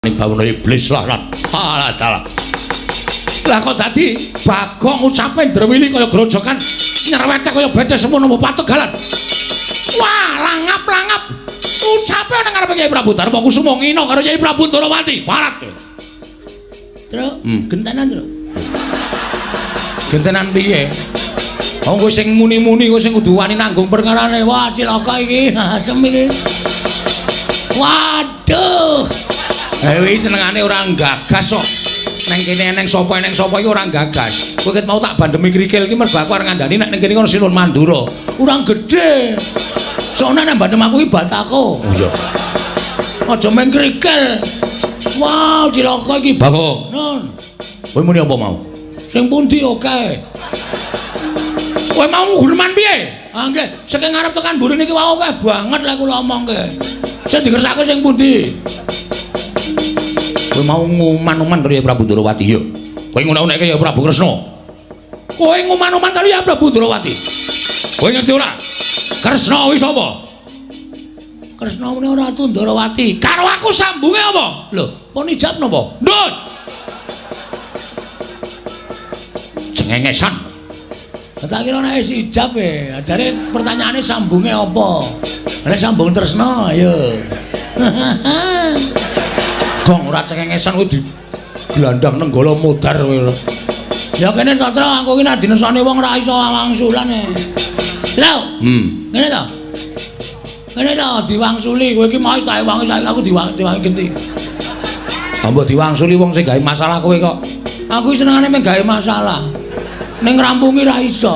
ning bawono iblis lah. Alah dalah. Lah kok dadi Bagong ucape Ndrawili kaya grojokan nyerwete kaya betes semono pategalan. Wah, langap-langap. Ucape nang ngarepe Kyai Prabu Darma Kusuma ngina karo Kyai Prabu Ndrawati. Barat. Tru, gentenan, Tru. Gentenan piye? Wong kowe sing muni-muni kowe sing kudu wani nanggung perkarane. Wah, cilaka iki, asem iki. Waduh. Kuwi senengane ora gagas kok. Neng kene eneng sapa iki ora gagas. Kowe ket mau tak bandemi krikil iki mergo aku arep ngandani nek ning kene kono Sinun Mandura. Urang gedhe. Soalnya nek bandem aku iki batako. Oh iya. Aja men krikil. Wow, cilaka iki. Bagong. Nun. Kowe muni apa mau? Sing pundi oke. Kowe mau ngurman piye? Ah nggih, saking ngarep tekan mburi niki wae akeh banget lek kula omongke. Sing dikersake sing pundi? Kowe mau nguman-uman karo Kyai Prabu Ndrawati ya. Kowe ngunak-unake ya Prabu Kresna. Kowe nguman-uman karo Kyai Prabu Ndrawati. Kowe ngerti ora? Kresna kuwi sapa? Kresna menika Ratu Ndrawati. Karo aku sambunge apa? Lho, pun ijab napa? Ndut. Cengengesan. Tak kira nek wis ijab e, ajare pertanyaane sambunge apa? Nek sambung tresna ayo. Gong ora cengengesan kuwi diglandang nenggala modar kowe. Ya kene Satra aku iki nek dinesane wong ora iso wangsulan e. Lho. Ngene to. Ngene to diwangsuli kowe iki mau tak wangi saiki aku diwangi genti. Mbok diwangsuli wong sing gawe masalah kowe kok. Aku senengane mung gawe masalah. Ning ngrampungi ra iso.